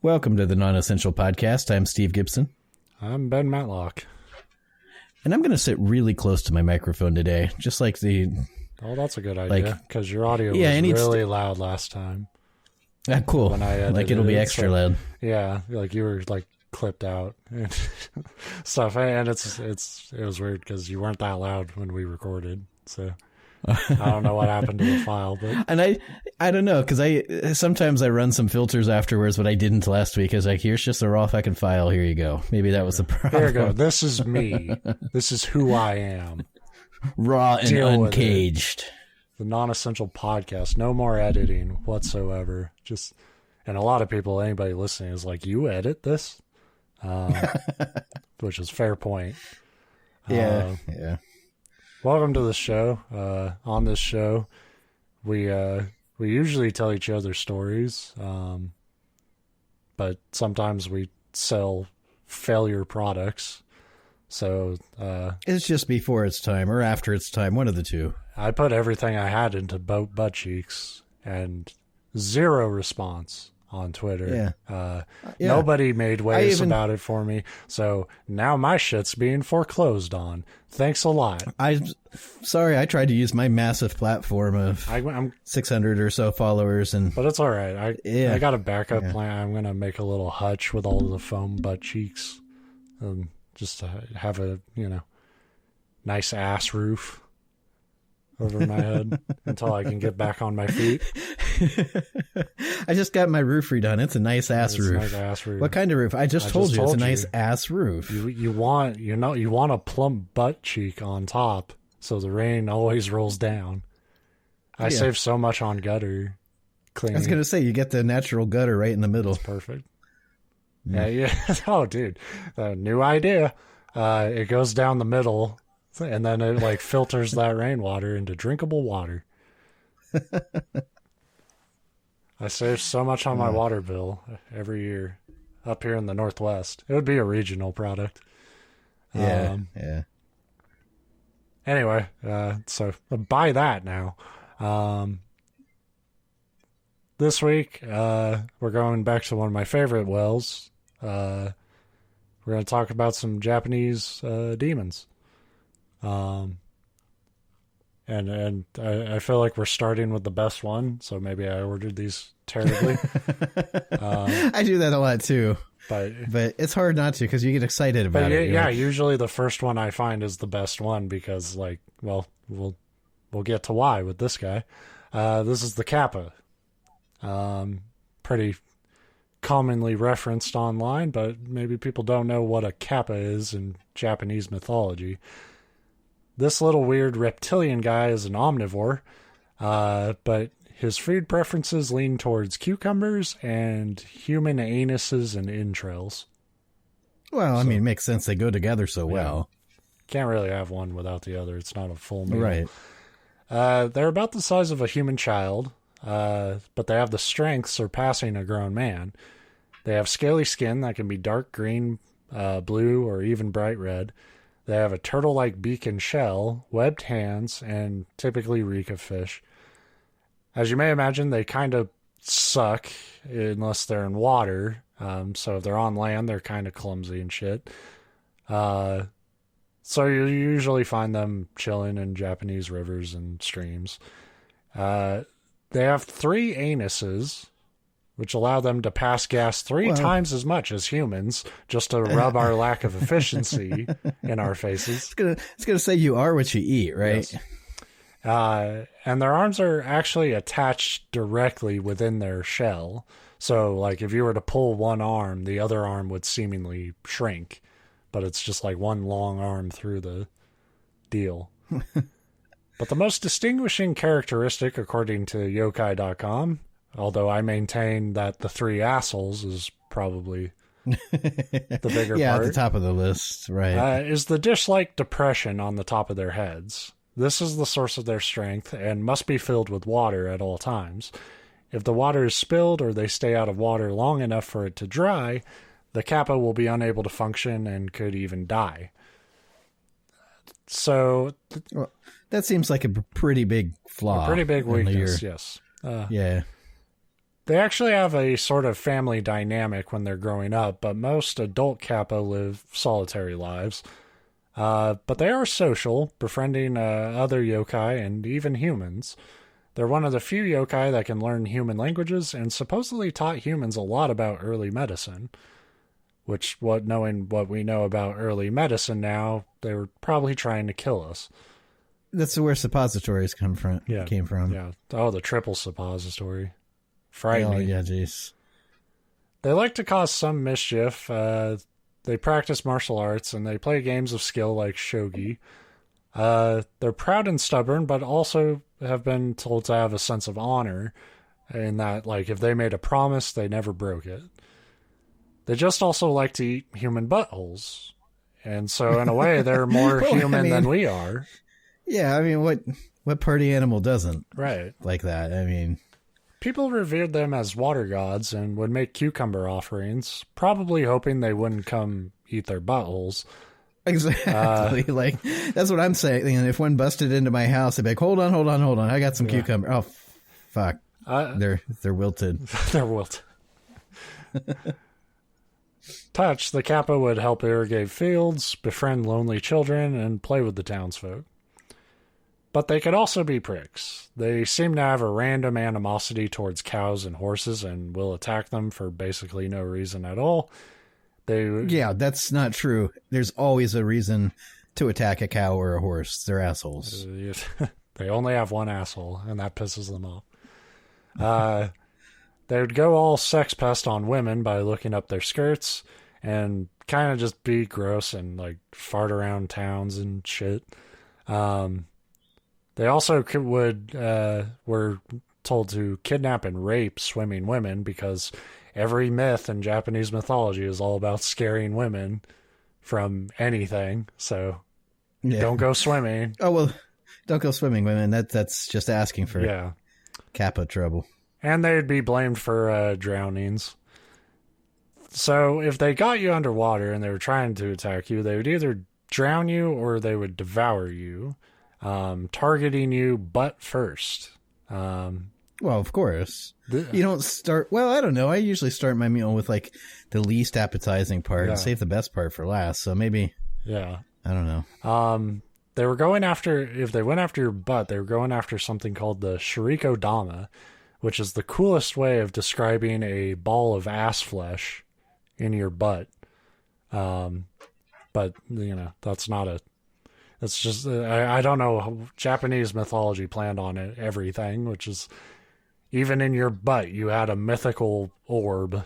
Welcome to the Non-Essential Podcast. I'm Steve Gibson. I'm Ben Matlock. And I'm going to sit really close to my microphone today, just like the... Oh, that's a good idea, because your audio was really loud last time. Cool. When I like it'll be extra loud. Yeah, like you were like clipped out and stuff. And it was weird because you weren't that loud when we recorded, so... I don't know what happened to the file, but and I don't know, because sometimes I run some filters afterwards, but I didn't last week. I was like, here's just a raw fucking file. Here you go. Maybe that was the problem. There you go. This is me. This is who I am. Raw and uncaged. The Non-Essential Podcast. No more editing whatsoever. Just, and a lot of people, anybody listening, is like, you edit this, which is fair point. Yeah. Welcome to the show. On this show, we usually tell each other stories, but sometimes we sell failure products. So it's just before its time or after its time, one of the two. I put everything I had into both butt cheeks and zero response on Twitter. Nobody made waves about it for me, so now my shit's being foreclosed on. Thanks a lot. I'm sorry, I tried to use my massive platform of I'm 600 or so followers, but it's all right. I got a backup plan. I'm gonna make a little hutch with all of the foam butt cheeks, just to have a nice ass roof over my head until I can get back on my feet. I just got my roof redone. It's a nice ass roof. Nice ass roof. What kind of roof? I just told you it's a nice ass roof. You want a plump butt cheek on top, so the rain always rolls down. I save so much on gutter cleaning. I was gonna say you get the natural gutter right in the middle. It's perfect. Yeah. Oh, dude, new idea. It goes down the middle, and then it like filters that rainwater into drinkable water. I save so much on my water bill every year up here in the Northwest. It would be a regional product. Yeah. Anyway, so buy that now. This week, we're going back to one of my favorite wells. We're going to talk about some Japanese demons. And I feel like we're starting with the best one, so maybe I ordered these terribly. I do that a lot too, but it's hard not to because you get excited about it. Yeah, usually the first one I find is the best one because, like, well, we'll get to why with this guy. This is the kappa. Pretty commonly referenced online, but maybe people don't know what a kappa is in Japanese mythology. This little weird reptilian guy is an omnivore, but his food preferences lean towards cucumbers and human anuses and entrails. Well, I mean, it makes sense. They go together so well. Can't really have one without the other. It's not a full meal. Right. They're about the size of a human child, but they have the strength surpassing a grown man. They have scaly skin that can be dark green, blue, or even bright red. They have a turtle-like beak and shell, webbed hands, and typically reek of fish. As you may imagine, they kind of suck unless they're in water. So if they're on land, they're kind of clumsy and shit. So you usually find them chilling in Japanese rivers and streams. They have 3 anuses, which allow them to pass gas 3 times as much as humans, just to rub our lack of efficiency in our faces. It's gonna say you are what you eat, right? Yes. And their arms are actually attached directly within their shell. So, like, if you were to pull one arm, the other arm would seemingly shrink. But it's just like one long arm through the deal. But the most distinguishing characteristic, according to Yokai.com, although I maintain that the 3 assholes is probably the bigger part. At the top of the list, right. Is the dish-like depression on the top of their heads. This is the source of their strength and must be filled with water at all times. If the water is spilled or they stay out of water long enough for it to dry, the kappa will be unable to function and could even die. So... Well, that seems like a pretty big flaw. A pretty big weakness, yes. Yeah. They actually have a sort of family dynamic when they're growing up, but most adult kappa live solitary lives. But they are social, befriending other yokai and even humans. They're one of the few yokai that can learn human languages and supposedly taught humans a lot about early medicine. Knowing what we know about early medicine now, they were probably trying to kill us. That's where suppositories came from. Yeah. Oh, the triple suppository. Frightening. Oh, yeah, jeez. They like to cause some mischief. They practice martial arts, and they play games of skill like shogi. They're proud and stubborn, but also have been told to have a sense of honor, in that, like, if they made a promise, they never broke it. They just also like to eat human buttholes. And so, in a way, they're more human than we are. Yeah, I mean, what party animal doesn't? Right. Like that, I mean... People revered them as water gods and would make cucumber offerings, probably hoping they wouldn't come eat their buttholes. Exactly. Like, that's what I'm saying. And if one busted into my house, I'd be like, hold on. I got some cucumber. Oh, fuck. They're wilted. They're wilted. Touch, the kappa would help irrigate fields, befriend lonely children, and play with the townsfolk. But they could also be pricks. They seem to have a random animosity towards cows and horses and will attack them for basically no reason at all. Yeah, that's not true. There's always a reason to attack a cow or a horse. They're assholes. They only have one asshole, and that pisses them off. They would go all sex pest on women by looking up their skirts and kind of just be gross and like fart around towns and shit. They also were told to kidnap and rape swimming women because every myth in Japanese mythology is all about scaring women from anything. So don't go swimming. Oh, well, don't go swimming, women. That's just asking for kappa trouble. And they'd be blamed for drownings. So if they got you underwater and they were trying to attack you, they would either drown you or they would devour you. Targeting you butt first. Well, of course. You don't start... Well, I don't know. I usually start my meal with, like, the least appetizing part and save the best part for last. So maybe... Yeah. I don't know. They were going after... If they went after your butt, they were going after something called the Shiriko Dama, which is the coolest way of describing a ball of ass flesh in your butt. But, you know, that's not a... It's just, I don't know, Japanese mythology planned on it, everything, which is, even in your butt, you had a mythical orb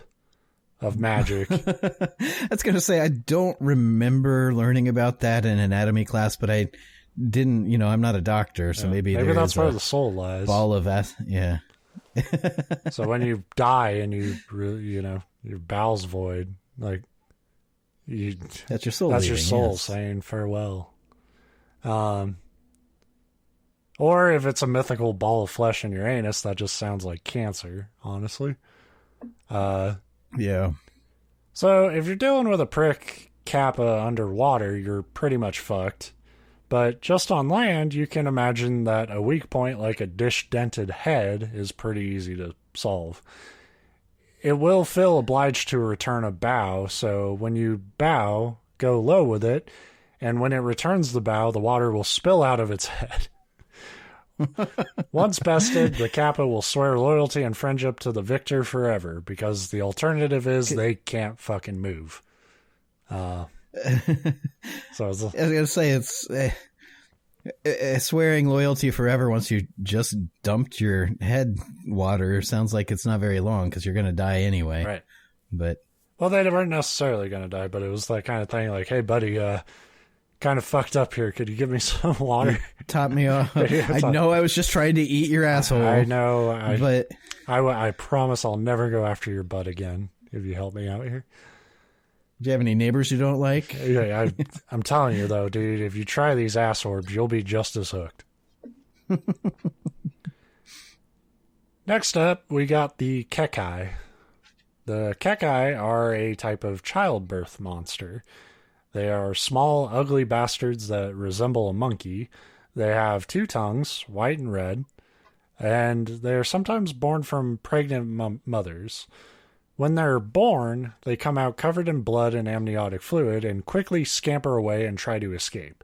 of magic. I was going to say, I don't remember learning about that in anatomy class, but I didn't, I'm not a doctor, so maybe that's where the soul lies. Ball of ass, yeah. So when you die and your bowels void, like, that's your soul. That's your soul saying farewell. Or if it's a mythical ball of flesh in your anus, that just sounds like cancer, honestly. Yeah. So if you're dealing with a prick kappa underwater, you're pretty much fucked. But just on land, you can imagine that a weak point like a dish-dented head is pretty easy to solve. It will feel obliged to return a bow, so when you bow, go low with it, and when it returns the bow, the water will spill out of its head. Once bested, the kappa will swear loyalty and friendship to the victor forever, because the alternative is they can't fucking move. So I was going to say, it's swearing loyalty forever once you just dumped your head water sounds like it's not very long, because you're going to die anyway. Right. But well, they weren't necessarily going to die, but it was that kind of thing like, hey, buddy, kind of fucked up here. Could you give me some water? Top me off. I know I was just trying to eat your asshole. I know. But I promise I'll never go after your butt again if you help me out here. Do you have any neighbors you don't like? Yeah, I'm telling you, though, dude, if you try these ass orbs, you'll be just as hooked. Next up, we got the keckai. The keckai are a type of childbirth monster. They are small, ugly bastards that resemble a monkey. They have 2 tongues, white and red. and they're sometimes born from pregnant mothers. When they're born, they come out covered in blood and amniotic fluid and quickly scamper away and try to escape.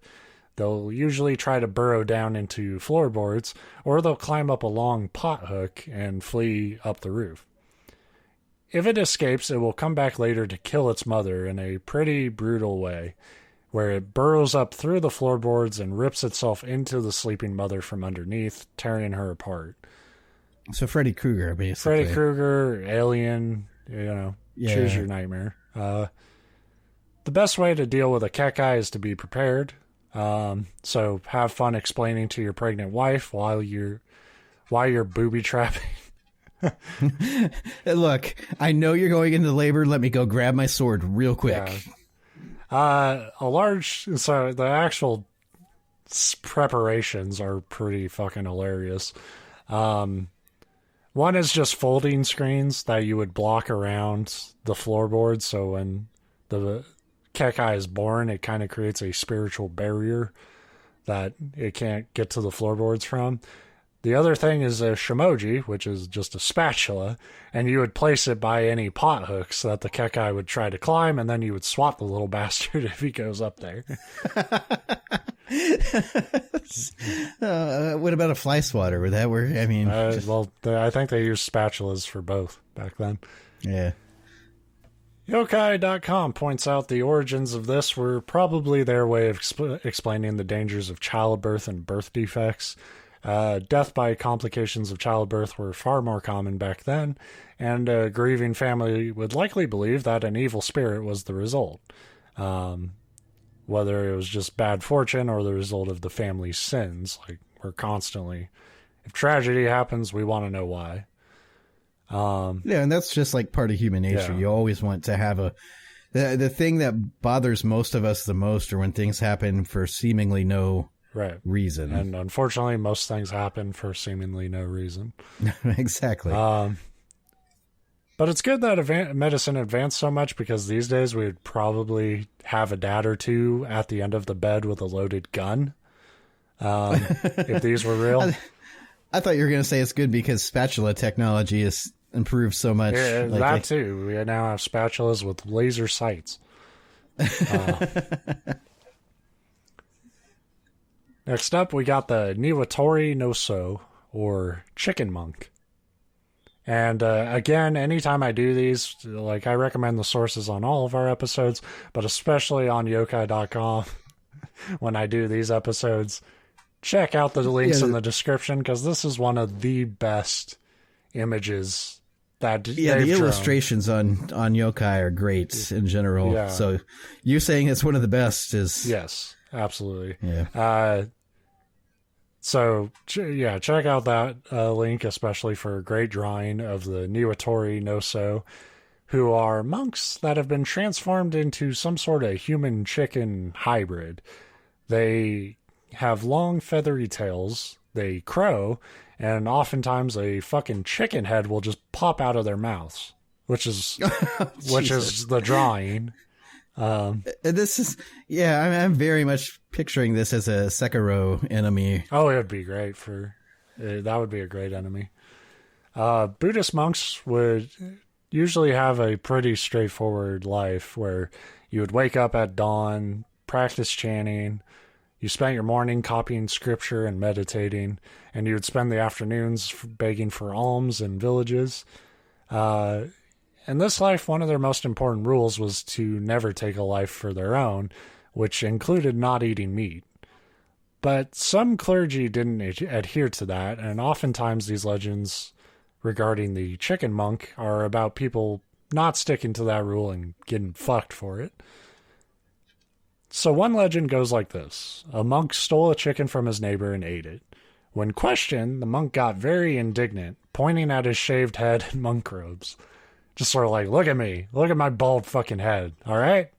They'll usually try to burrow down into floorboards, or they'll climb up a long pot hook and flee up the roof. If it escapes, it will come back later to kill its mother in a pretty brutal way, where it burrows up through the floorboards and rips itself into the sleeping mother from underneath, tearing her apart. So Freddy Krueger, basically. Freddy Krueger, Alien, choose your nightmare. The best way to deal with a keckai is to be prepared. So have fun explaining to your pregnant wife why you're booby trapping. Look, I know you're going into labor. Let me go grab my sword real quick. Yeah. So the actual preparations are pretty fucking hilarious. One is just folding screens that you would block around the floorboards, so when the keckai is born, it kind of creates a spiritual barrier that it can't get to the floorboards from. The other thing is a shimoji, which is just a spatula, and you would place it by any pot hooks that the keckai would try to climb, and then you would swat the little bastard if he goes up there. What about a fly swatter? Would that work? I mean, I think they used spatulas for both back then. Yeah. Yokai.com points out the origins of this were probably their way of explaining the dangers of childbirth and birth defects. Death by complications of childbirth were far more common back then, and a grieving family would likely believe that an evil spirit was the result. Whether it was just bad fortune or the result of the family's sins. Like, we're constantly, if tragedy happens, we want to know why. Yeah, and that's just like part of human nature. Yeah. You always want to have the thing that bothers most of us the most are when things happen for seemingly no reason. And unfortunately, most things happen for seemingly no reason. Exactly. But it's good that medicine advanced so much, because these days we would probably have a dad or two at the end of the bed with a loaded gun. If these were real. I thought you were going to say it's good because spatula technology has improved so much. Yeah, that too. We now have spatulas with laser sights. Next up, we got the Niwatori no So, or chicken monk. And again, anytime I do these, like, I recommend the sources on all of our episodes, but especially on yokai.com when I do these episodes. Check out the links in the description, because this is one of the best images that the illustrations on Yokai are great in general. Yeah. So you saying it's one of the best is... Yes, absolutely. Yeah. So, check out that link, especially for a great drawing of the Niwatori no So, who are monks that have been transformed into some sort of human-chicken hybrid. They have long feathery tails, they crow, and oftentimes a fucking chicken head will just pop out of their mouths, which is the drawing. This is, I'm very much picturing this as a Sekiro enemy. Oh, it would be great that would be a great enemy. Buddhist monks would usually have a pretty straightforward life where you would wake up at dawn, practice chanting, you spent your morning copying scripture and meditating, and you would spend the afternoons begging for alms in villages. In this life, one of their most important rules was to never take a life for their own, which included not eating meat. But some clergy didn't adhere to that, and oftentimes these legends regarding the chicken monk are about people not sticking to that rule and getting fucked for it. So one legend goes like this. A monk stole a chicken from his neighbor and ate it. When questioned, the monk got very indignant, pointing at his shaved head and monk robes. Just sort of like, look at me. Look at my bald fucking head. All right?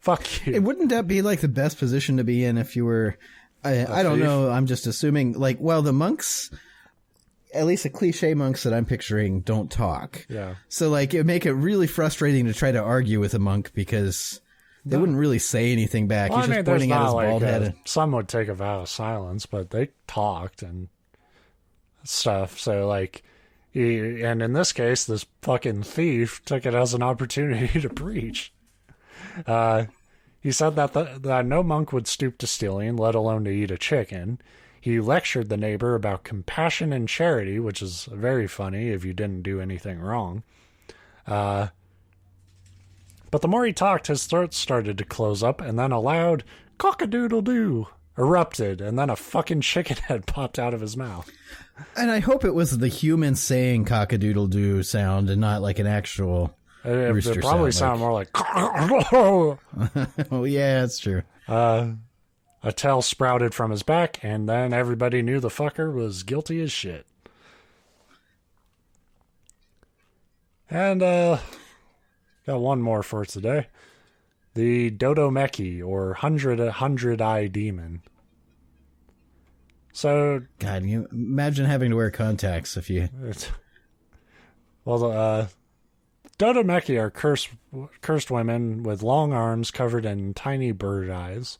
Fuck you. Wouldn't that be like the best position to be in if you were... I don't know. I'm just assuming, like, well, the monks, at least the cliche monks that I'm picturing, don't talk. Yeah. So, like, it would make it really frustrating to try to argue with a monk because they wouldn't really say anything back. Well, He's just pointing at his bald head. Some would take a vow of silence, but they talked, and stuff. So, like, and in this case, this fucking thief took it as an opportunity to preach. He said that no monk would stoop to stealing, let alone to eat a chicken. He lectured the neighbor about compassion and charity, which is very funny if you didn't do anything wrong. But the more he talked, his throat started to close up, and then a loud cock-a-doodle-doo erupted, and then a fucking chicken head popped out of his mouth. And I hope it was the human saying cock-a-doodle-doo sound and not like an actual rooster it probably sound. More like... Oh, yeah, that's true. A tail sprouted from his back, and then everybody knew the fucker was guilty as shit. And, got one more for today. The Dodomeki, or hundred-eye demon. So... God, you imagine having to wear contacts if you... Dodomeki are cursed women with long arms covered in tiny bird eyes.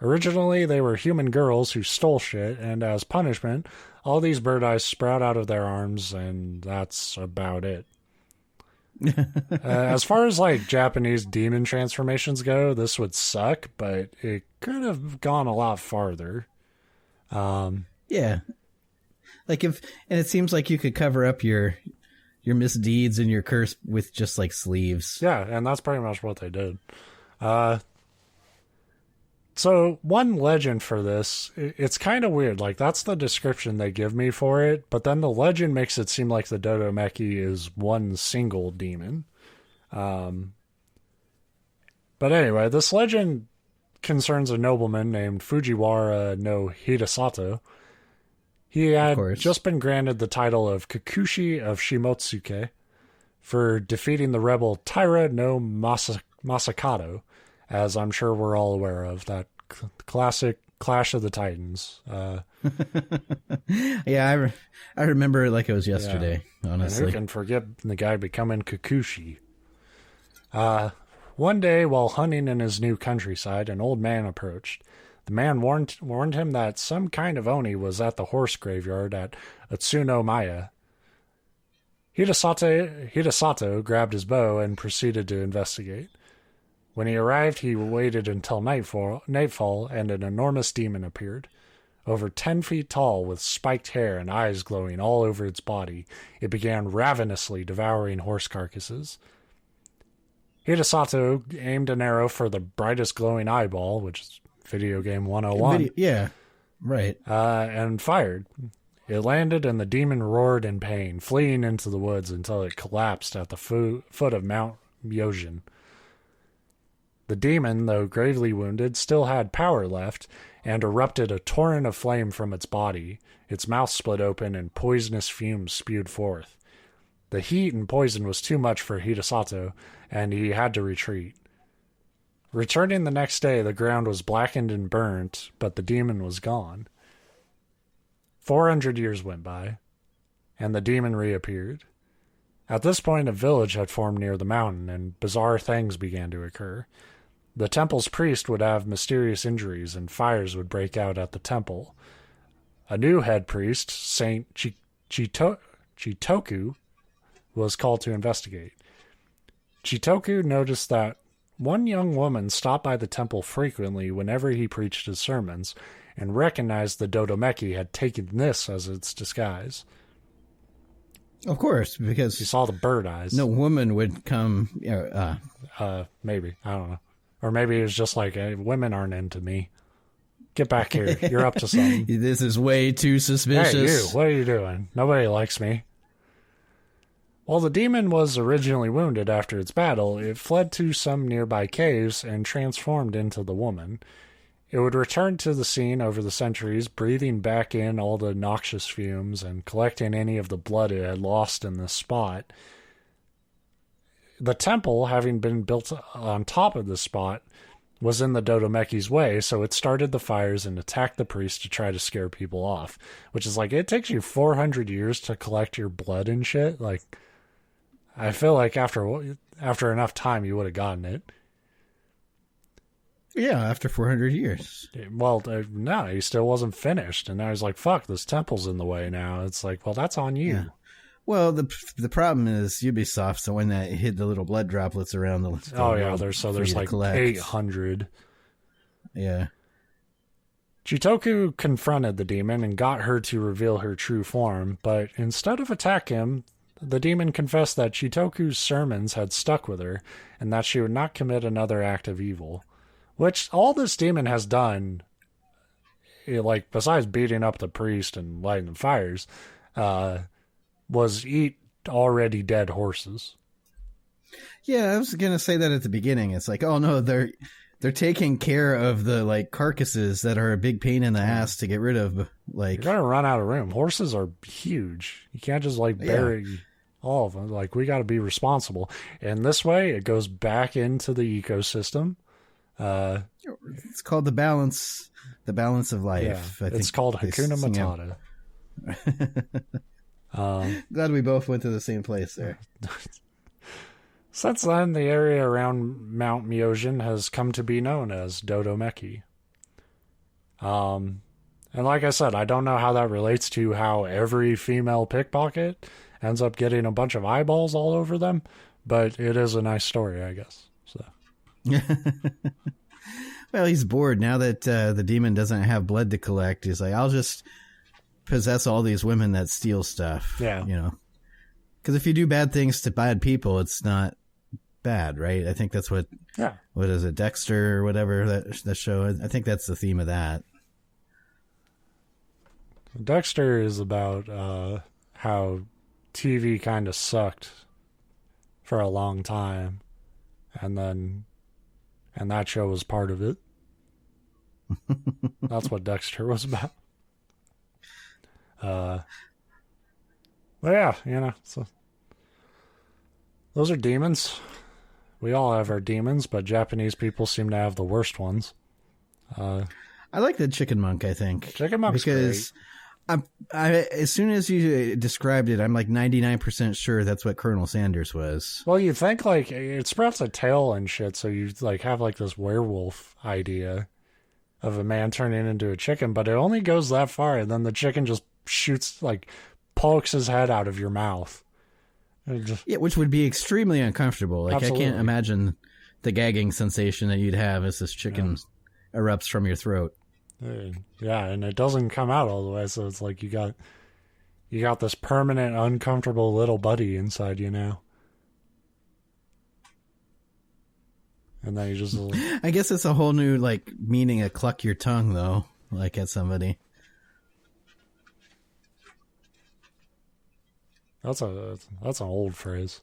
Originally, they were human girls who stole shit, and as punishment, all these bird eyes sprout out of their arms, and that's about it. As far as, like, Japanese demon transformations go, this would suck, but it could have gone a lot farther. Yeah. Like, and it seems like you could cover up your misdeeds and your curse with just, like, sleeves. Yeah, and that's pretty much what they did. So one legend for this, it's kind of weird. Like, that's the description they give me for it, but then the legend makes it seem like the Dodomeki is one single demon. But anyway, this legend concerns a nobleman named Fujiwara no Hidesato. He had just been granted the title of Kikushi of Shimotsuke for defeating the rebel Taira no Masakado, as I'm sure we're all aware of, that classic Clash of the Titans. Yeah, I remember it like it was yesterday, honestly. And who can forget the guy becoming Kikushi? One day, while hunting in his new countryside, an old man approached. The man warned him that some kind of oni was at the horse graveyard at Utsuno Maya. Hidesato grabbed his bow and proceeded to investigate. When he arrived, he waited until nightfall, and an enormous demon appeared. Over 10 feet tall, with spiked hair and eyes glowing all over its body, it began ravenously devouring horse carcasses. Hidesato aimed an arrow for the brightest glowing eyeball, which is video game 101. Yeah, right. And fired. It landed, and the demon roared in pain, fleeing into the woods until it collapsed at the foot of Mount Myojin. The demon, though gravely wounded, still had power left, and erupted a torrent of flame from its body. Its mouth split open, and poisonous fumes spewed forth. The heat and poison was too much for Hidesato, and he had to retreat. Returning the next day, the ground was blackened and burnt, but the demon was gone. 400 years went by, and the demon reappeared. At this point, a village had formed near the mountain, and bizarre things began to occur. The temple's priest would have mysterious injuries, and fires would break out at the temple. A new head priest, Saint Chitoku, was called to investigate. Chitoku noticed that one young woman stopped by the temple frequently whenever he preached his sermons, and recognized the Dodomeki had taken this as its disguise. Of course, because he saw the bird eyes. No woman would come. Maybe, I don't know. Or maybe it was just like, hey, women aren't into me. Get back here. You're up to something. This is way too suspicious. Hey, you. What are you doing? Nobody likes me. While the demon was originally wounded after its battle, it fled to some nearby caves and transformed into the woman. It would return to the scene over the centuries, breathing back in all the noxious fumes and collecting any of the blood it had lost in this spot. The temple, having been built on top of this spot, was in the Dodomeki's way, so it started the fires and attacked the priest to try to scare people off. Which is like, it takes you 400 years to collect your blood and shit. Like, I feel like after enough time, you would have gotten it. Yeah, after 400 years. Well, no, he still wasn't finished. And now he's like, fuck, this temple's in the way now. It's like, well, that's on you. Yeah. Well, the problem is Ubisoft, so when that hit the little blood droplets around the there's like 800. Yeah. Chitoku confronted the demon and got her to reveal her true form, but instead of attack him, the demon confessed that Chitoku's sermons had stuck with her and that she would not commit another act of evil. Which all this demon has done, like besides beating up the priest and lighting the fires, was eat already dead horses. Yeah, I was gonna say that at the beginning. It's like, oh no, they're taking care of the like carcasses that are a big pain in the ass to get rid of. Like, you're gonna run out of room. Horses are huge. You can't just like bury all of them. Like, we got to be responsible. And this way, it goes back into the ecosystem. It's called the balance of life. Yeah, it's called Hakuna Matata. Glad we both went to the same place there. Since then, the area around Mount Myojin has come to be known as Dodomeki. And like I said, I don't know how that relates to how every female pickpocket ends up getting a bunch of eyeballs all over them, but it is a nice story, I guess. So. Well, he's bored now that the demon doesn't have blood to collect. He's like, I'll just possess all these women that steal stuff. Yeah. You know, because if you do bad things to bad people, it's not bad, right? I think that's what is it, Dexter or whatever, that show? I think that's the theme of that. Dexter is about how TV kind of sucked for a long time, and that show was part of it. That's what Dexter was about. But yeah, so those are demons. We all have our demons, but Japanese people seem to have the worst ones. I like the chicken monk, I think. Chicken monk's because great. I as soon as you described it, I'm like 99% sure that's what Colonel Sanders was. Well, you think like it sprouts a tail and shit, so you like have like this werewolf idea of a man turning into a chicken, but it only goes that far, and then the chicken just shoots, like pokes his head out of your mouth. Yeah, which would be extremely uncomfortable. Like, absolutely. I can't imagine the gagging sensation that you'd have as this chicken erupts from your throat. Yeah, and it doesn't come out all the way, so it's like you got this permanent, uncomfortable little buddy inside you now. And then you just... I guess it's a whole new, like, meaning of cluck your tongue, though, like at somebody. That's an old phrase.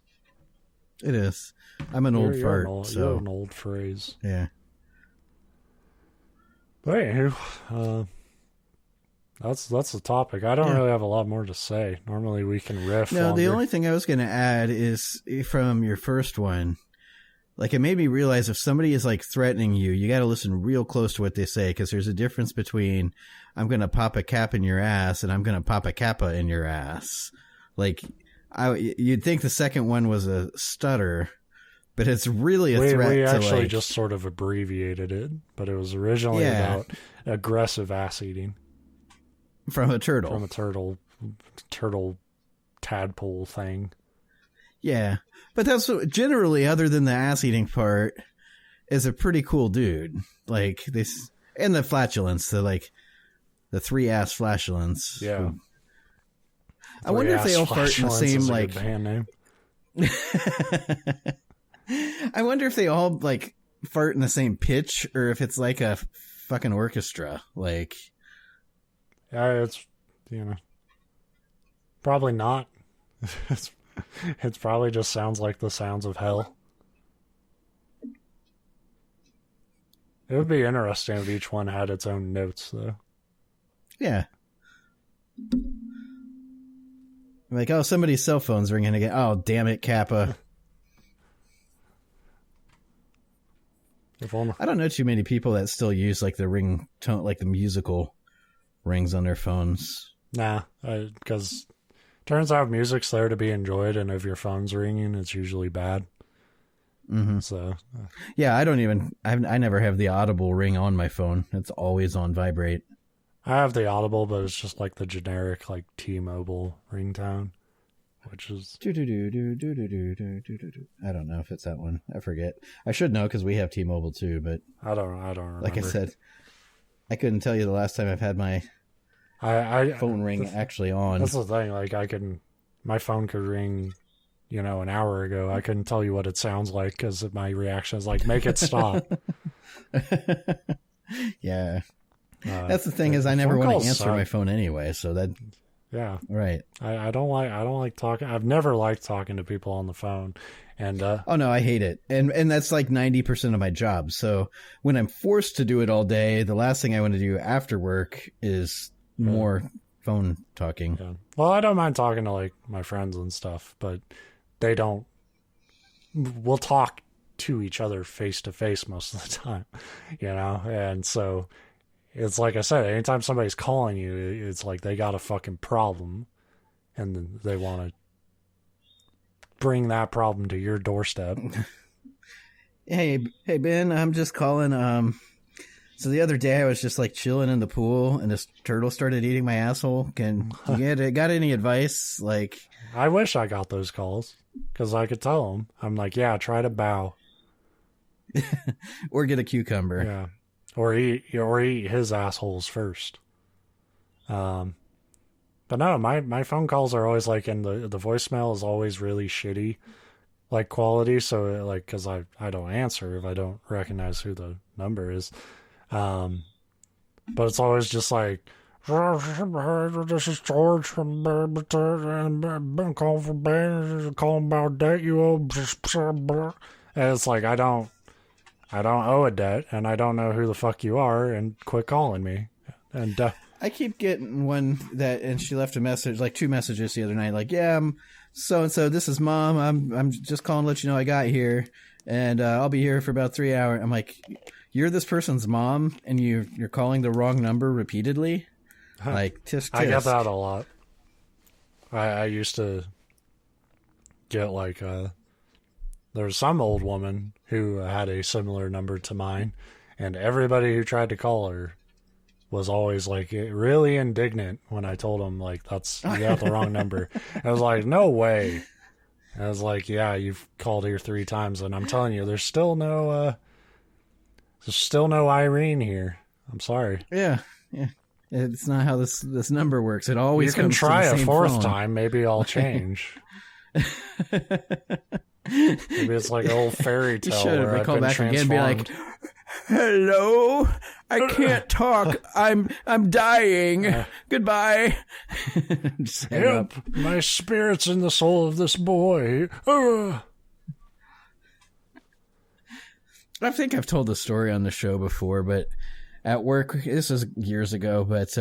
It is. I'm an old fart, so... You're an old phrase. Yeah. But anywho, that's the topic. I don't really have a lot more to say. Normally we can riff. No, longer. The only thing I was going to add is from your first one, like, it made me realize if somebody is like threatening you, you got to listen real close to what they say, because there's a difference between I'm going to pop a cap in your ass and I'm going to pop a kappa in your ass. Like, you'd think the second one was a stutter, but it's really a threat. We actually just sort of abbreviated it, but it was originally about aggressive ass eating from a turtle. From a turtle tadpole thing. Yeah, but that's generally, other than the ass eating part, is a pretty cool dude. Like this, and the flatulence, the 3 ass flatulence. Yeah. I wonder if they all fart in the same, like, band name. I wonder if they all like fart in the same pitch, or if it's like a fucking orchestra. Like, yeah, it's probably not. It's probably just sounds like the sounds of hell. It would be interesting if each one had its own notes, though. Yeah. Like, oh, somebody's cell phone's ringing again. Oh, damn it, Kappa. I don't know too many people that still use like the ring tone, like the musical rings on their phones. Nah, because turns out music's there to be enjoyed, and if your phone's ringing, it's usually bad. Mm-hmm. So, yeah, I never have the Audible ring on my phone. It's always on vibrate. I have the Audible, but it's just like the generic like T-Mobile ringtone, which is I don't know if it's that one. I forget. I should know because we have T-Mobile too, but I don't remember. Like I said, I couldn't tell you the last time I've had my phone ring actually on. That's the thing. Like my phone could ring, an hour ago. I couldn't tell you what it sounds like because my reaction is like, make it stop. Yeah. That's the thing is I never want to answer my phone anyway. So that, yeah, right. I don't like talking. I've never liked talking to people on the phone. And oh no, I hate it. And that's like 90% of my job. So when I'm forced to do it all day, the last thing I want to do after work is more phone talking. Yeah. Well, I don't mind talking to like my friends and stuff, but we'll talk to each other face to face most of the time, and so it's like I said, anytime somebody's calling you, it's like they got a fucking problem and they want to bring that problem to your doorstep. Hey Ben, I'm just calling. So the other day I was just like chilling in the pool and this turtle started eating my asshole. Can you got any advice? Like, I wish I got those calls because I could tell them. I'm like, yeah, try to bow. Or get a cucumber. Yeah. Or eat his assholes first. But no, my phone calls are always like, and the voicemail is always really shitty, like quality. So like, cause I don't answer if I don't recognize who the number is. But it's always just like, this is George from calling for Ben, calling about debt you owe. And it's like, I don't owe a debt, and I don't know who the fuck you are, and quit calling me. And I keep getting one and she left a message, like 2 messages the other night, like, yeah, I'm so-and-so, this is Mom, I'm just calling to let you know I got here, and I'll be here for about 3 hours. I'm like, you're this person's mom, and you're calling the wrong number repeatedly? Like, tisk. I get that a lot. I used to get like there was some old woman who had a similar number to mine, and everybody who tried to call her was always like really indignant when I told them like, you got the wrong number. I was like, no way. I was like, yeah, you've called here 3 times, and I'm telling you, there's still no Irene here. I'm sorry. Yeah. It's not how this number works. It always you can comes try to the a same 4th phone. time. Maybe I'll change. Maybe it's like an old fairy tale. You should have called back again and be like, hello, I can't talk. I'm dying. Goodbye. Help, my spirit's in the soul of this boy. I think I've told the story on the show before, but at work, this was years ago, but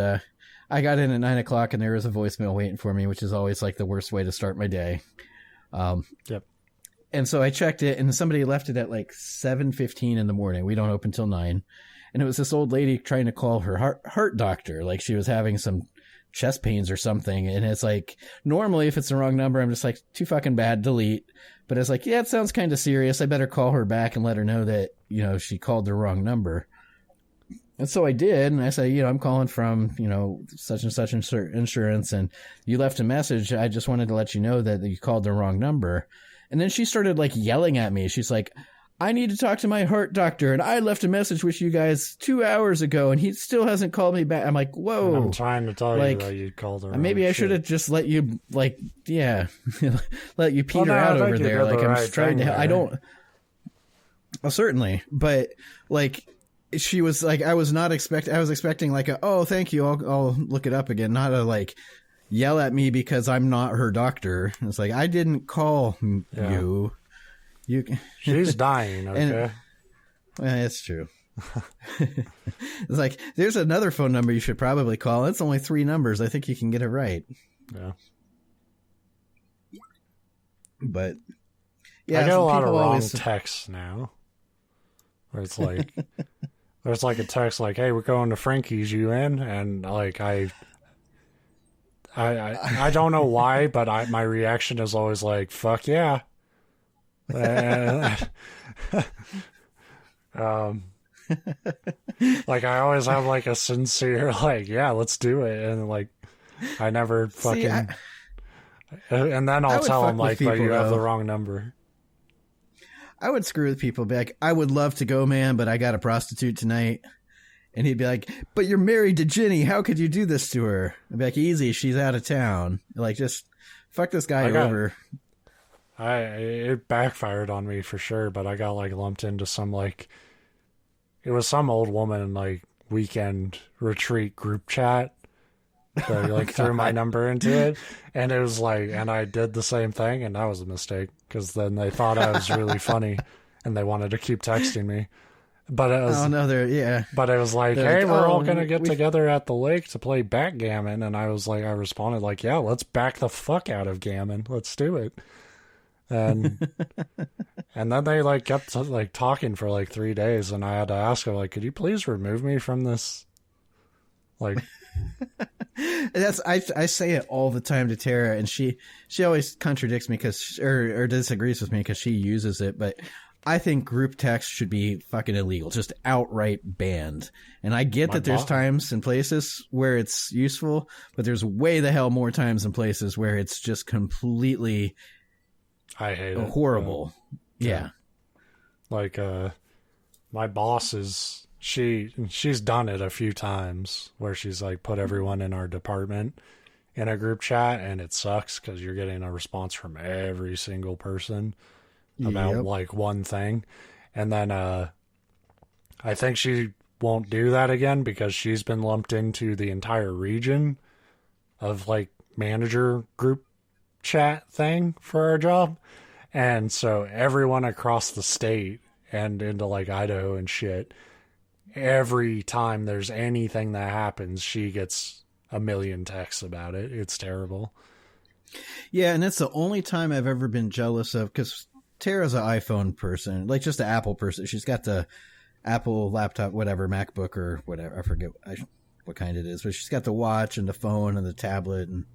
I got in at 9:00 and there was a voicemail waiting for me, which is always like the worst way to start my day. Yep. And so I checked it, and somebody left it at like 7:15 in the morning. We don't open till 9. And it was this old lady trying to call her heart doctor. Like she was having some chest pains or something. And it's like, normally if it's the wrong number, I'm just like, too fucking bad, delete. But it's like, yeah, it sounds kind of serious. I better call her back and let her know that, she called the wrong number. And so I did. And I said, I'm calling from, such and such insurance. And you left a message. I just wanted to let you know that you called the wrong number. And then she started like yelling at me. She's like, I need to talk to my heart doctor. And I left a message with you guys 2 hours ago and he still hasn't called me back. I'm like, whoa. I'm trying to tell you that you called her. Maybe I should have just let you let you peter out over there. Like I'm just trying to, I don't, well, certainly. But like, she was like, I was expecting like thank you. I'll look it up again. Not a like, yell at me because I'm not her doctor. It's like, I didn't call you. She's dying, okay? Well, that's true. It's like, there's another phone number you should probably call. It's only 3 numbers. I think you can get it right. Yeah. But, yeah. I get a lot of wrong texts now. Where it's like, there's like a text like, hey, we're going to Frankie's, you in? And like, I don't know why, but my reaction is always like, fuck yeah. um, like I always have like a sincere like, yeah, let's do it, and like I never fucking. And then I'll tell them like, but you have the wrong number. I would screw with people, be like, I would love to go, man, but I got a prostitute tonight. And he'd be like, but you're married to Ginny. How could you do this to her? I'd be like, easy. She's out of town. Like, just fuck this guy over. It backfired on me for sure, but I got like lumped into some like, it was some old woman like weekend retreat group chat that like threw my number into it. And it was like, and I did the same thing, and that was a mistake because then they thought I was really funny and they wanted to keep texting me. But it was, But it was like, hey, we're all going to get together at the lake to play backgammon. And I was like, I responded like, yeah, let's back the fuck out of gammon. Let's do it. And and then they like kept like talking for like 3 days, and I had to ask her like, could you please remove me from this? Like, I say it all the time to Tara, and she always contradicts me or disagrees with me because she uses it, but I think group text should be fucking illegal, just outright banned. And I get that there's times and places where it's useful, but there's way the hell more times and places where it's just completely I hate it. Horrible. Yeah. Like my boss is she's done it a few times where she's like put everyone in our department in a group chat, and it sucks because you're getting a response from every single person about like one thing. And then I think she won't do that again because she's been lumped into the entire region of like manager group chat thing for our job. And so everyone across the state and into like Idaho and shit, every time there's anything that happens, she gets a million texts about it. It's terrible. Yeah, and that's the only time I've ever been jealous of, because Tara's an iPhone person, like just an Apple person. She's got the Apple laptop, whatever, MacBook or whatever. I forget what kind it is, but she's got the watch and the phone and the tablet and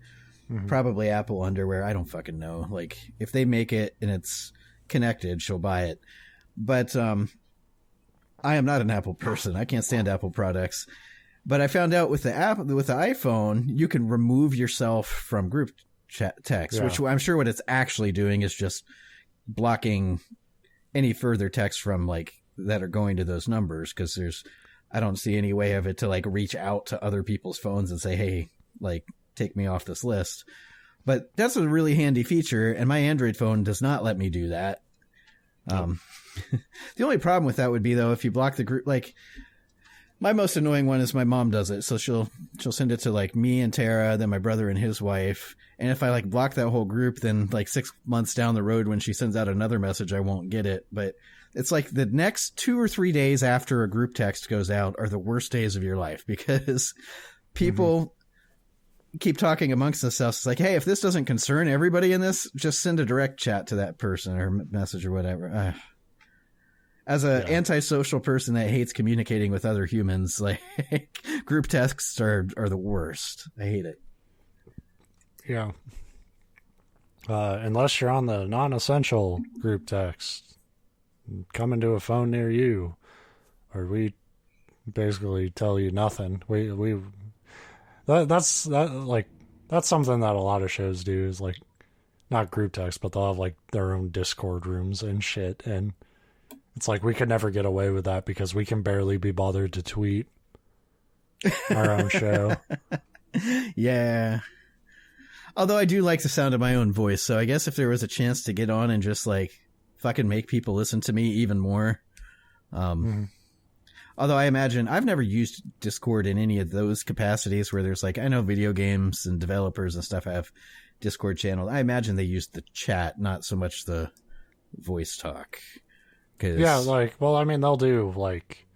probably Apple underwear. I don't fucking know. Like, if they make it and it's connected, she'll buy it. But I am not an Apple person. I can't stand Apple products. But I found out with the iPhone, you can remove yourself from group chat text, which I'm sure what it's actually doing is just blocking any further text from like that are going to those numbers, because I don't see any way of it to like reach out to other people's phones and say, hey, like, take me off this list. But that's a really handy feature, and my Android phone does not let me do that. The only problem with that would be, though, if you block the group, like my most annoying one is my mom does it. So she'll send it to like me and Tara, then my brother and his wife. And if I like block that whole group, then like 6 months down the road when she sends out another message, I won't get it. But it's like the next 2 or 3 days after a group text goes out are the worst days of your life, because people keep talking amongst themselves. It's like, hey, if this doesn't concern everybody in this, just send a direct chat to that person or message or whatever. As an antisocial person that hates communicating with other humans, like group texts are the worst. I hate it. Yeah. Unless you're on the non-essential group text, coming to a phone near you, or we basically tell you nothing. That's something that a lot of shows do, is like not group text, but they'll have like their own Discord rooms and shit, and it's like we could never get away with that because we can barely be bothered to tweet our own show. Yeah. Although I do like the sound of my own voice, so I guess if there was a chance to get on and just like fucking make people listen to me even more. Although I imagine I've never used Discord in any of those capacities where there's like, I know video games and developers and stuff have Discord channels. I imagine they use the chat, not so much the voice talk. Yeah, like, well, I mean, they'll do like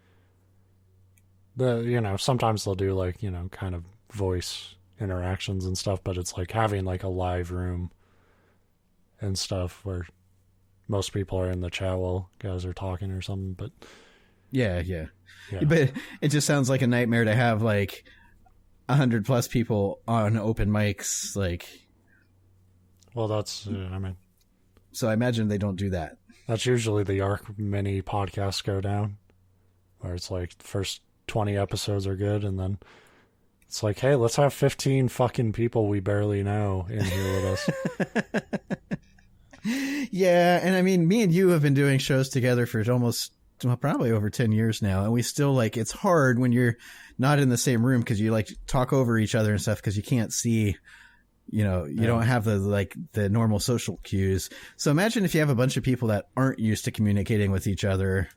sometimes they'll do like, kind of voice interactions and stuff, but it's like having like a live room and stuff where most people are in the chat while guys are talking or something. But yeah. But it just sounds like a nightmare to have like 100+ people on open mics. Like, well, that's I mean, so I imagine they don't do that. That's usually the arc many podcasts go down, where it's like the first 20 episodes are good, and then it's like, hey, let's have 15 fucking people we barely know in here with us. Yeah, and I mean, me and you have been doing shows together for almost, well, probably over 10 years now, and we still, like, it's hard when you're not in the same room because you, like, talk over each other and stuff because you can't see, you know, you don't have the normal social cues. So imagine if you have a bunch of people that aren't used to communicating with each other.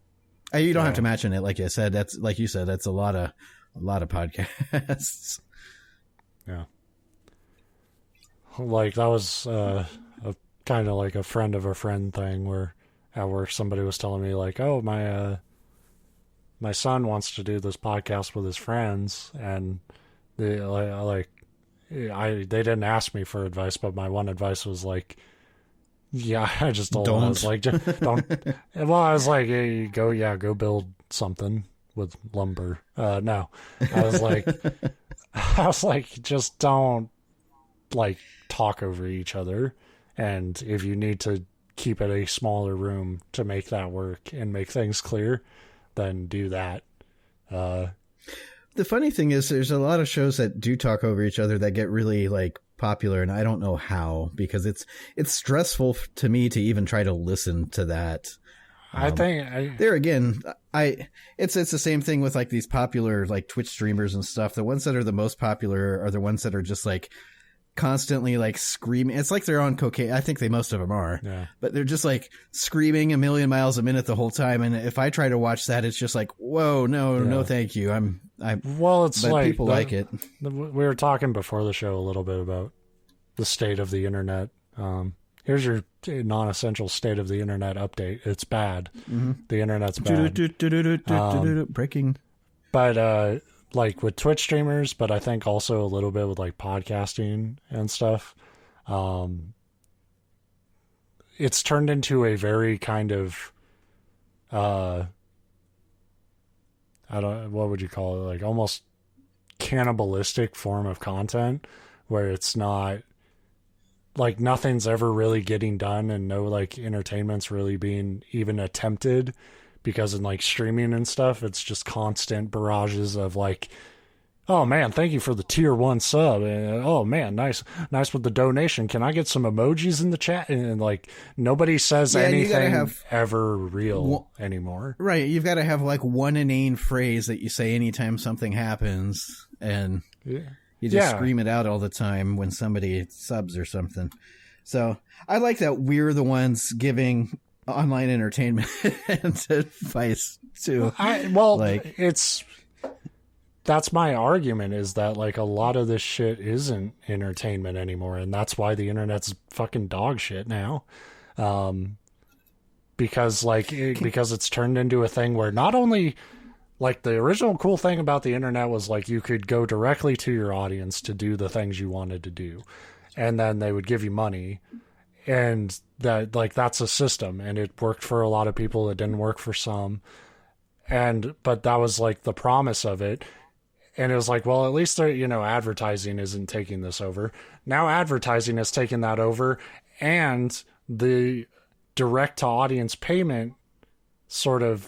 You don't have to imagine it, like I said. That's, like you said, that's a lot of podcasts. Yeah. Like, that was kind of like a friend of a friend thing, where at work somebody was telling me, like, oh, my son wants to do this podcast with his friends, and they didn't ask me for advice, but my one advice was like, yeah, I just told him, I was like, don't. Well, I was like, hey, go build something with lumber. No, I was like, just don't, like, talk over each other. And if you need to keep it a smaller room to make that work and make things clear, then do that. The funny thing is, there's a lot of shows that do talk over each other that get really, like, popular, and I don't know how, because it's stressful to me to even try to listen to that. I think there again, it's the same thing with, like, these popular, like, Twitch streamers and stuff. The ones that are the most popular are the ones that are just, like, constantly, like, screaming. It's like they're on cocaine. I think most of them are, but they're just, like, screaming a million miles a minute the whole time. And if I try to watch that, it's just like, whoa, no, thank you. Well, it's but like people like it. We were talking before the show a little bit about the state of the internet. Here's your non-essential state of the internet update. It's bad. Mm-hmm. The internet's bad. Breaking. But like with Twitch streamers, but I think also a little bit with, like, podcasting and stuff, it's turned into a very kind of what would you call it? Like, almost cannibalistic form of content, where it's not, like, nothing's ever really getting done, and no, like, entertainment's really being even attempted, because in, like, streaming and stuff, it's just constant barrages of, like, oh man, thank you for the tier 1 sub, and oh man, nice with the donation. Can I get some emojis in the chat? And like, nobody says anything ever real anymore. Right, you've got to have, like, one inane phrase that you say anytime something happens, and you just scream it out all the time when somebody subs or something. So I like that we're the ones giving online entertainment and advice too. That's my argument, is that, like, a lot of this shit isn't entertainment anymore, and that's why the internet's fucking dog shit now. Because it's turned into a thing where not only, like, the original cool thing about the internet was, like, you could go directly to your audience to do the things you wanted to do, and then they would give you money, and that, like, that's a system, and it worked for a lot of people. It didn't work for some, but that was, like, the promise of it. And it was like, well, at least advertising isn't taking this over. Now advertising has taken that over, and the direct to audience payment sort of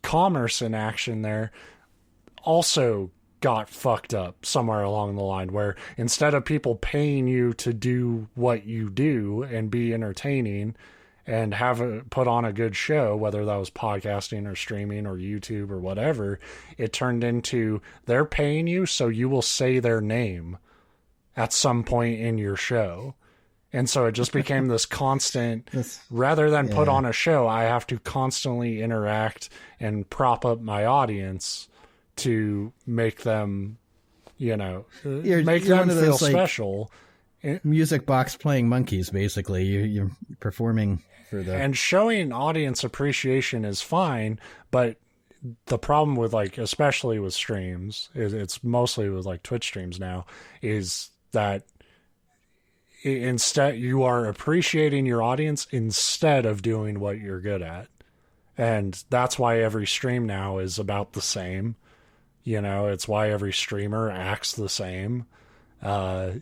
commerce in action there also got fucked up somewhere along the line, where instead of people paying you to do what you do and be entertaining and put on a good show, whether that was podcasting or streaming or YouTube or whatever, it turned into, they're paying you so you will say their name at some point in your show. And so it just became this constant, rather than put on a show, I have to constantly interact and prop up my audience to make them, make them feel special. Music box playing monkeys, basically. You're performing for the... And showing audience appreciation is fine, but the problem with, like, especially with streams, it's mostly with, like, Twitch streams now, is that instead you are appreciating your audience instead of doing what you're good at. And that's why every stream now is about the same. It's why every streamer acts the same. The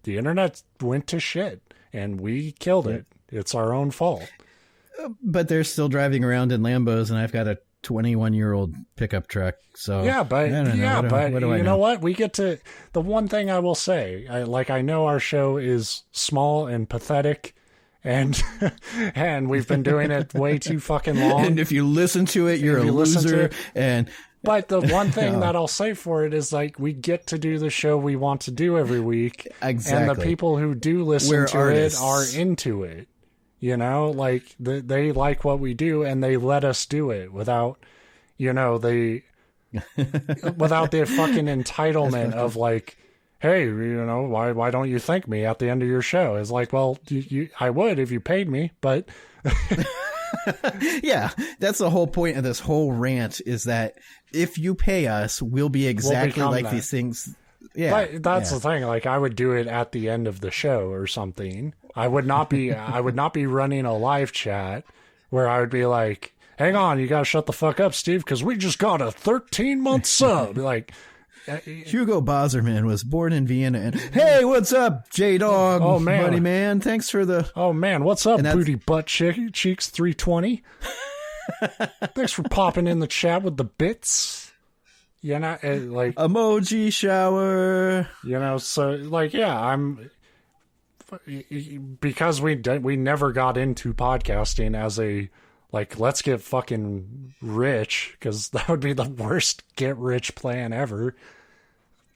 internet went to shit, and we killed it. It's our own fault. But they're still driving around in Lambos, and I've got a 21-year-old pickup truck. So yeah, but you know what? We get to the one thing I will say. I know our show is small and pathetic, and and we've been doing it way too fucking long. And if you listen to it, you're a loser. But the one thing that I'll say for it is like we get to do the show we want to do every week, exactly. And the people who do listen to it are into it. You know, like they like what we do, and they let us do it without, without the fucking entitlement of like, hey, why don't you thank me at the end of your show? It's like, well, I would if you paid me, but. Yeah, that's the whole point of this whole rant is that if you pay us, we'll be exactly like these things. Yeah, but that's the thing. Like, I would do it at the end of the show or something. I would not be running a live chat where I would be like, "Hang on, you gotta shut the fuck up, Steve, because we just got a 13-month sub." Like, Hugo Bozerman was born in Vienna, and hey, what's up, J-Dog? Oh man, buddy, man, thanks for the. Oh man, what's up, booty butt cheeks 320? Thanks for popping in the chat with the bits. Like emoji shower. So like, yeah, I'm. Because we never got into podcasting as a like, let's get fucking rich, because that would be the worst get rich plan ever.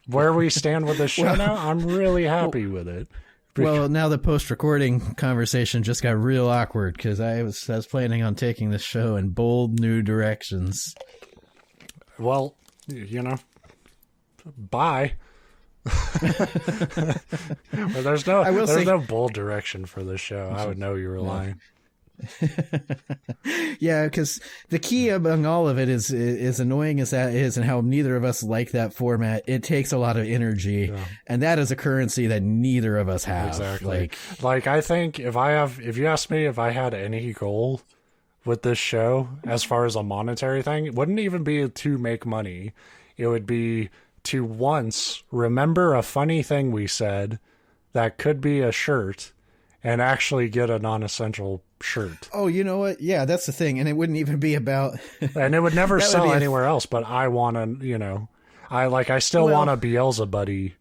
Where we stand with this show now, I'm really happy with it. Well, now the post-recording conversation just got real awkward because I was planning on taking this show in bold new directions. Well, bye. Well, there's no bold direction for this show. I would know you were lying. Yeah, because the key among all of it is annoying as that is, and how neither of us like that format. It takes a lot of energy, and that is a currency that neither of us have. Exactly. Like I think if you ask me if I had any goal with this show as far as a monetary thing, it wouldn't even be to make money. It would be to once remember a funny thing we said that could be a shirt and actually get a non-essential shirt. Oh, you know what? Yeah, that's the thing. And it wouldn't even be about... and it would never sell anywhere else, but I want to, I still want a Beelzebuddy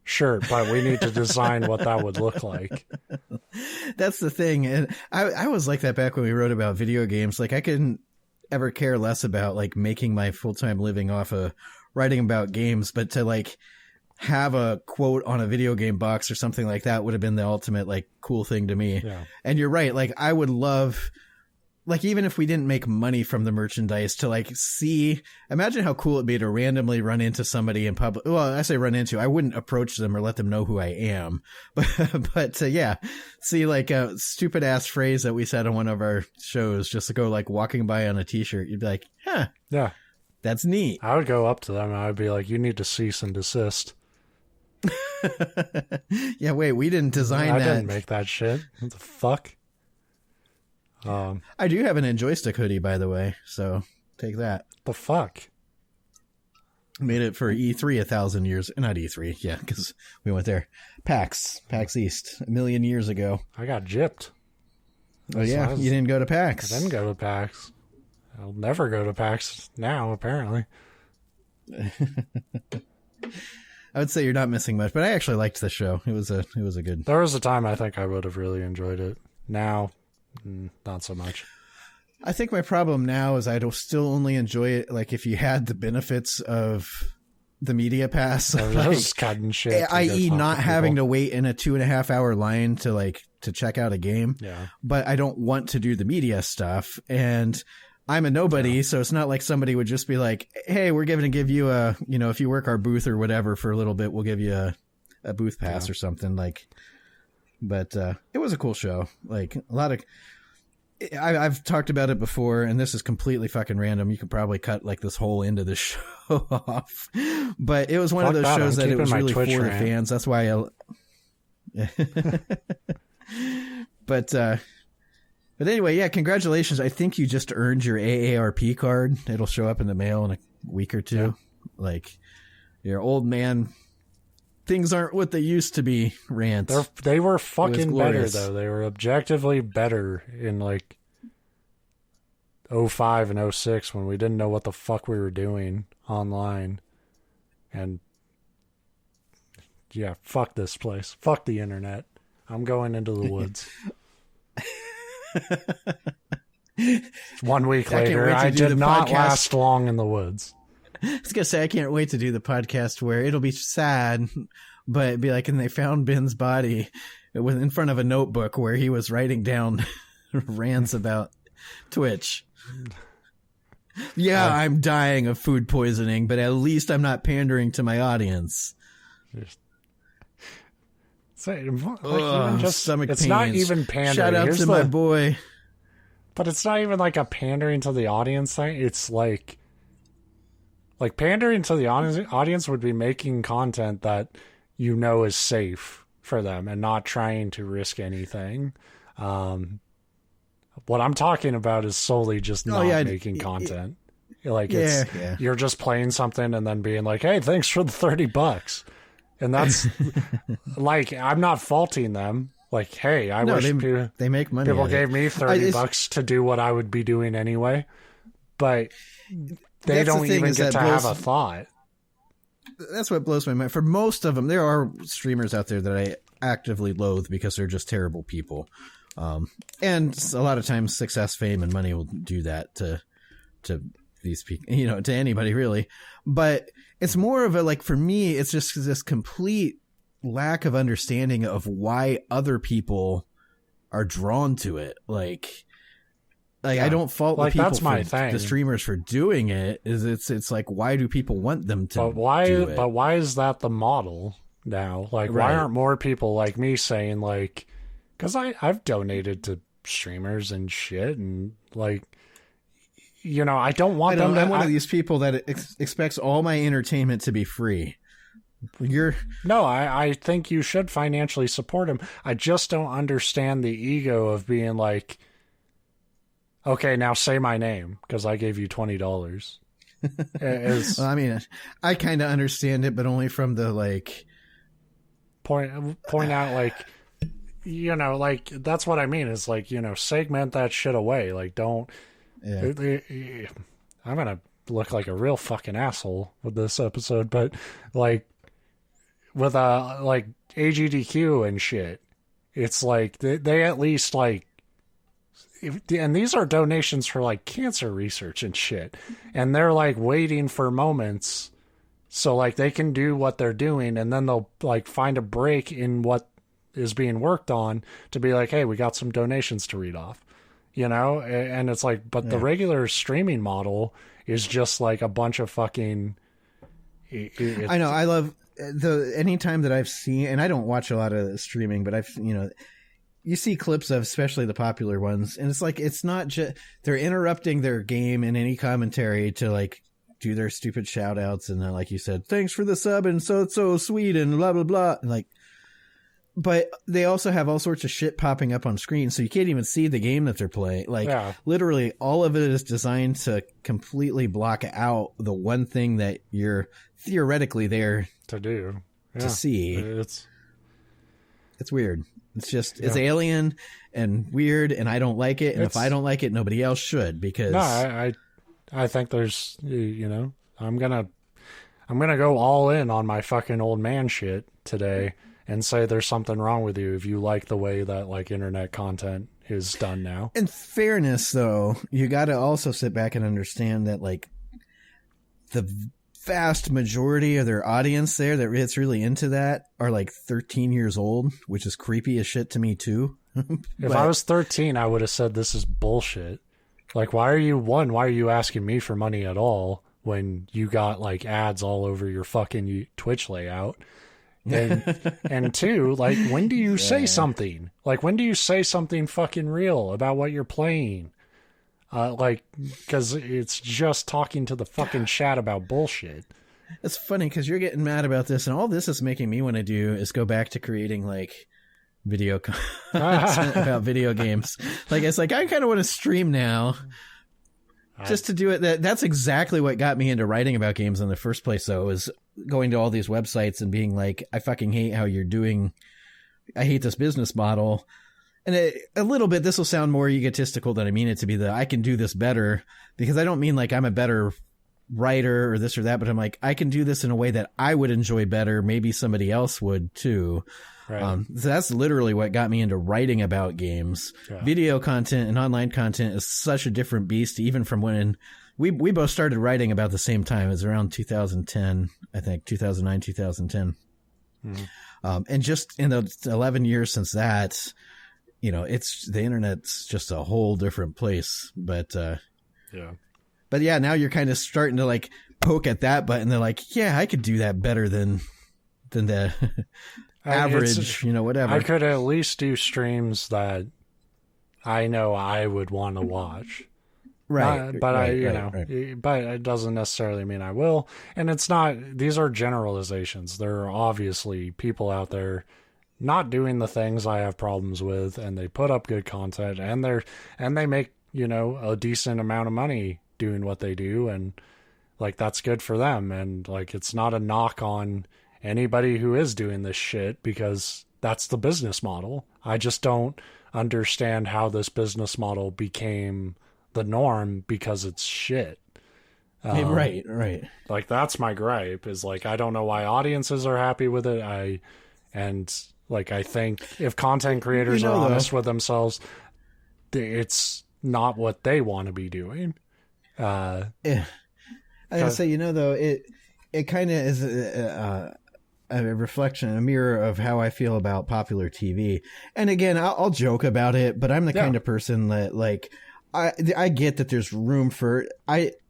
shirt, but we need to design what that would look like. That's the thing. And I was like that back when we wrote about video games. Like, I couldn't ever care less about, like, making my full-time living off of writing about games, but to, like, have a quote on a video game box or something like that would have been the ultimate, like, cool thing to me. Yeah. And you're right. Like, I would love, like, even if we didn't make money from the merchandise, to, like, imagine how cool it'd be to randomly run into somebody in public. Well, I say run into, I wouldn't approach them or let them know who I am. But yeah, see, like, a stupid ass phrase that we said on one of our shows, just to go, like, walking by on a t-shirt, you'd be like, huh. Yeah. That's neat. I would go up to them and I'd be like, you need to cease and desist. Yeah, wait, we didn't design that. I didn't make that shit. What the fuck? I do have an Enjoy Stick hoodie, by the way, so take that. The fuck? Made it for E3 1,000 years. Not E3, yeah, because we went there. PAX East, 1,000,000 years ago. I got gypped. Oh, yeah, you didn't go to PAX. I didn't go to PAX. I'll never go to PAX now, apparently. I would say you're not missing much, but I actually liked the show. It was a good. There was a time I think I would have really enjoyed it. Now, not so much. I think my problem now is I'd still only enjoy it like if you had the benefits of the media pass, like, cutting shit, i.e., not having to wait in a 2.5 hour line to check out a game. Yeah, but I don't want to do the media stuff, and I'm a nobody, so it's not like somebody would just be like, hey, we're going to give you a, if you work our booth or whatever for a little bit, we'll give you a booth pass or something. Like, but it was a cool show. Like, a lot of, I've talked about it before, and this is completely fucking random. You could probably cut like this whole end of the show off, but it was one of those shows that it was really for the fans. That's why But anyway, yeah, congratulations. I think you just earned your AARP card. It'll show up in the mail in a week or two. Yeah. Like, your old man things aren't what they used to be rant. They were fucking better, though. They were objectively better in like 05 and 06 when we didn't know what the fuck we were doing online. And yeah, fuck this place. Fuck the internet. I'm going into the woods. 1 week later, I did not last long in the woods. I was going to say, I can't wait to do the podcast where it'll be sad, but it'd be like, and they found Ben's body in front of a notebook where he was writing down rants about Twitch. Yeah, I'm dying of food poisoning, but at least I'm not pandering to my audience. Stomach it's pains. not even pandering. Shout out to my boy. But it's not even like a pandering to the audience thing. It's like pandering to the audience would be making content that you know is safe for them and not trying to risk anything. What I'm talking about is solely just not making content. You're just playing something and then being like, hey, thanks for the $30. And that's like, I'm not faulting them. Like, hey, I wish they make money. People gave me $30 to do what I would be doing anyway. But they don't even get to have a thought. That's what blows my mind. For most of them, there are streamers out there that I actively loathe because they're just terrible people. And a lot of times success, fame, and money will do that to these people, to anybody really. But it's more of a, like, for me, it's just this complete lack of understanding of why other people are drawn to it. I don't fault the people, the streamers for doing it. It's like, why do people want them to do it? But why is that the model now? Like, why aren't more people like me saying, like, because I've donated to streamers and shit, and like, I don't want them to. I'm one of these people that expects all my entertainment to be free. No, I think you should financially support him. I just don't understand the ego of being like, okay, now say my name because I gave you $20. Well, I mean, I kind of understand it, but only from the like point out, like, like, that's what I mean is like, segment that shit away. Like, don't. Yeah. I'm gonna look like a real fucking asshole with this episode, but like with like AGDQ and shit, it's like they at least like. And these are donations for like cancer research and shit. And they're like waiting for moments so like they can do what they're doing, and then they'll like find a break in what is being worked on to be like, hey, we got some donations to read off, and it's like, but the regular streaming model is just like a bunch of fucking. I know. I love anytime that I've seen, and I don't watch a lot of streaming, but I've, you see clips of especially the popular ones, and it's like, it's not just they're interrupting their game in any commentary to like do their stupid shout outs, and then, like you said, thanks for the sub and so sweet and blah blah blah, and like, but they also have all sorts of shit popping up on screen, so you can't even see the game that they're playing. Like, literally all of it is designed to completely block out the one thing that you're theoretically there to do, to see. It's weird. It's just, it's alien and weird, and I don't like it. And if I don't like it, nobody else should, because no, I think there's, I'm gonna go all in on my fucking old man shit today and say there's something wrong with you if you like the way that like internet content is done now. In fairness, though, you got to also sit back and understand that like the vast majority of their audience there that it's really into that are like 13 years old, which is creepy as shit to me too. If I was 13, I would have said this is bullshit. Like, why are you asking me for money at all when you got like ads all over your fucking Twitch layout? And two, like, when do you say something? Like, when do you say something fucking real about what you're playing? Like, because it's just talking to the fucking chat about bullshit. It's funny because you're getting mad about this, and all this is making me want to do is go back to creating like video content about video games. Like, it's like, I kind of want to stream now just to do it. That's exactly what got me into writing about games in the first place, though, is going to all these websites and being like, I fucking hate how you're doing. I hate this business model. And a little bit, this will sound more egotistical than I mean it to be, I can do this better, because I don't mean like I'm a better writer or this or that, but I'm like, I can do this in a way that I would enjoy better. Maybe somebody else would too. Right. So that's literally what got me into writing about games. Yeah. Video content and online content is such a different beast, even from when we both started writing about the same time. It was around 2010, I think, 2009, 2010. Mm-hmm. And just in the 11 years since that, you know, the internet's just a whole different place. But yeah, now you're kind of starting to like poke at that button. They're like, yeah, I could do that better than the average, whatever. I could at least do streams that I know I would want to watch. Right. But it doesn't necessarily mean I will. And it's not, these are generalizations. There are obviously people out there not doing the things I have problems with, and they put up good content, and they make, a decent amount of money doing what they do, and like that's good for them. And like it's not a knock on anybody who is doing this shit, because that's the business model. I just don't understand how this business model became the norm, because it's shit. Right. Like that's my gripe, is like I don't know why audiences are happy with it. I think if content creators are honest with themselves, it's not what they want to be doing. I gotta say, it kind of is a reflection, a mirror of how I feel about popular TV. And again, I'll joke about it, but I'm the kind of person that like, I get that there's room for,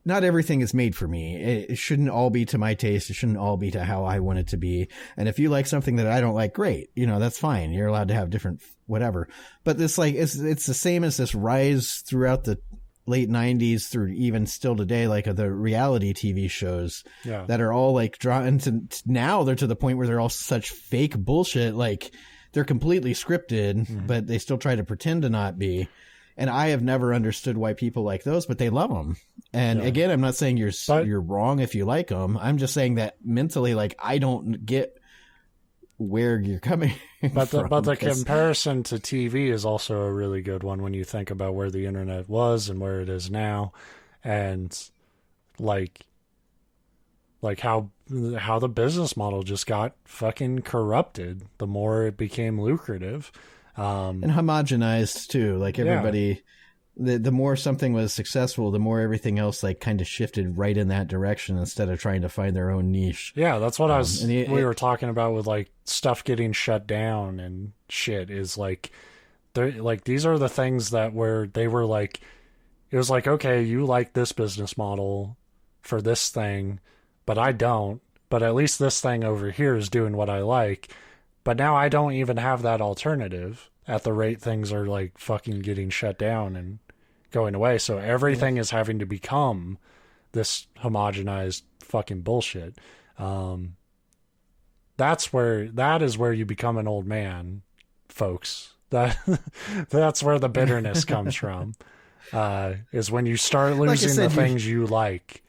not everything is made for me. It shouldn't all be to my taste. It shouldn't all be to how I want it to be. And if you like something that I don't like, great. That's fine. You're allowed to have different whatever. But this like, it's the same as this rise throughout the late 90s through even still today, like the reality TV shows that are all like drawn to, now they're to the point where they're all such fake bullshit. Like they're completely scripted, but they still try to pretend to not be. And I have never understood why people like those, but they love them. And again, I'm not saying you're wrong if you like them. I'm just saying that mentally, like, I don't get where you're coming from. But the comparison to TV is also a really good one when you think about where the internet was and where it is now. And like how the business model just got fucking corrupted the more it became lucrative. And homogenized too, like everybody, the more something was successful, the more everything else like kind of shifted right in that direction instead of trying to find their own niche. Yeah, that's what we were talking about with like stuff getting shut down and shit, is like, they're like, these are the things that they were like, it was like, okay, you like this business model for this thing, but I don't, but at least this thing over here is doing what I like. But now I don't even have that alternative at the rate things are like fucking getting shut down and going away. So everything is having to become this homogenized fucking bullshit. That is where you become an old man, folks. That's where the bitterness comes from, is when you start losing the things you like,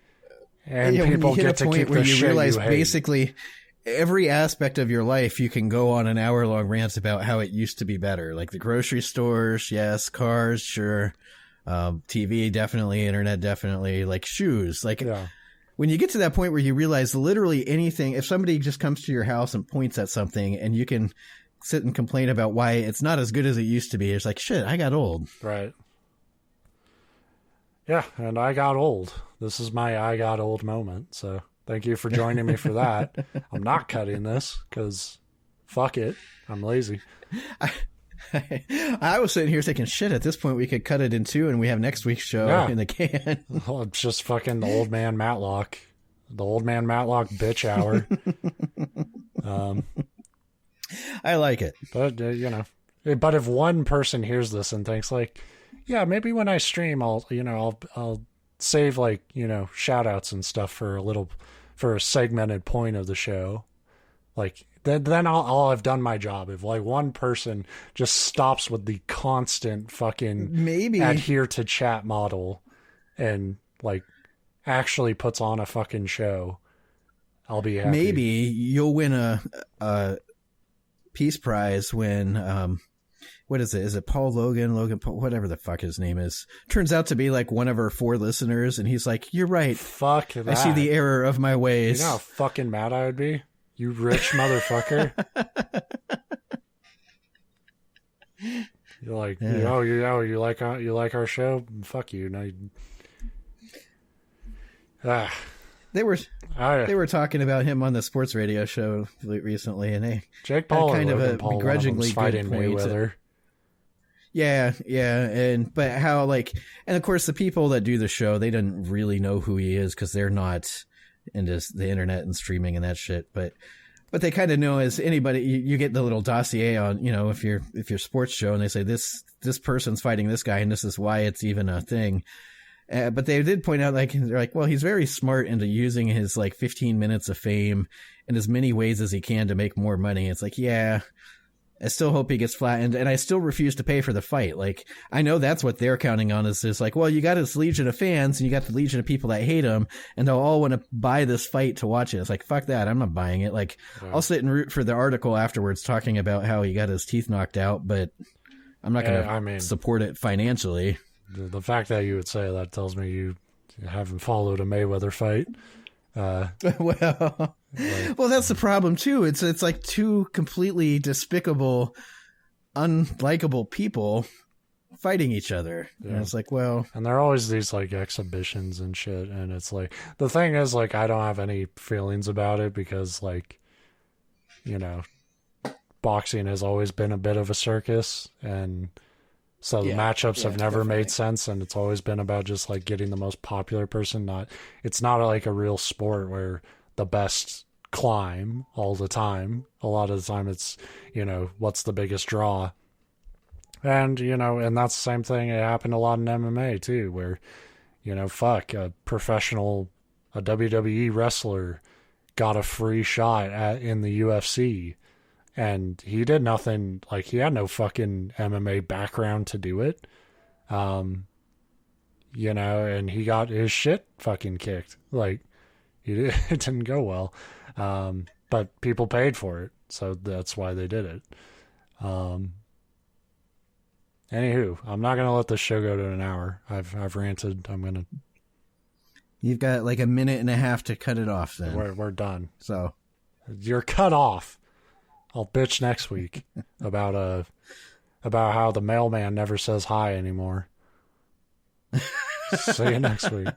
and people get to keep the shit you hate. Basically, every aspect of your life, you can go on an hour-long rant about how it used to be better. Like the grocery stores, yes. Cars, sure. TV, definitely. Internet, definitely. Like shoes. Like when you get to that point where you realize literally anything, if somebody just comes to your house and points at something and you can sit and complain about why it's not as good as it used to be, it's like, shit, I got old. Right. Yeah, and I got old. This is my I got old moment, so... Thank you for joining me for that. I'm not cutting this because fuck it. I'm lazy. I was sitting here thinking, shit, at this point we could cut it in two and we have next week's show in the can. Well, it's just fucking the old man Matlock. The old man Matlock bitch hour. I like it. But, but if one person hears this and thinks like, yeah, maybe when I stream, I'll save like, shout outs and stuff for a segmented point of the show. Like then I'll have done my job. If like one person just stops with the constant fucking adhere to chat model and like actually puts on a fucking show, I'll be happy. Maybe you'll win a Peace Prize when what is it? Is it Paul Logan Paul, whatever the fuck his name is? Turns out to be like one of our 4 listeners, and he's like, "You're right. Fuck that. I see the error of my ways." You know how fucking mad I would be? You rich motherfucker. You're like, you like our show? Fuck you. No. They were talking about him on the sports radio show recently, and Jake Paul kind of a Paul, begrudgingly fighting good point. Mayweather. Yeah, but how and of course the people that do the show, they didn't really know who he is because they're not into the internet and streaming and that shit, but they kind of know as anybody. You get the little dossier on, if you're sports show, and they say this person's fighting this guy and this is why it's even a thing. But they did point out, they're like, well, he's very smart into using his 15 minutes of fame in as many ways as he can to make more money. It's like, yeah, I still hope he gets flattened, and I still refuse to pay for the fight. I know that's what they're counting on is like, well, you got his legion of fans and you got the legion of people that hate him, and they'll all want to buy this fight to watch it. It's like, fuck that. I'm not buying it. I'll sit and root for the article afterwards talking about how he got his teeth knocked out, but I'm not going to support it financially. The fact that you would say that tells me you haven't followed a Mayweather fight. Well, that's the problem too. It's like 2 completely despicable, unlikable people fighting each other. Yeah. And it's like, well, and there are always these exhibitions and shit. And it's the thing is I don't have any feelings about it because boxing has always been a bit of a circus, and so the matchups have never made sense, and it's always been about just getting the most popular person. It's not a real sport where the best climb all the time. A lot of the time it's, what's the biggest draw. And, and that's the same thing. It happened a lot in MMA too, where, a professional, a WWE wrestler got a free shot in the UFC. And he did nothing, he had no fucking MMA background to do it. And he got his shit fucking kicked. It didn't go well. But people paid for it, so that's why they did it. Anywho, I'm not going to let this show go to an hour. I've ranted. You've got a minute and a half to cut it off then. We're done. So. You're cut off. I'll bitch next week about how the mailman never says hi anymore. See you next week.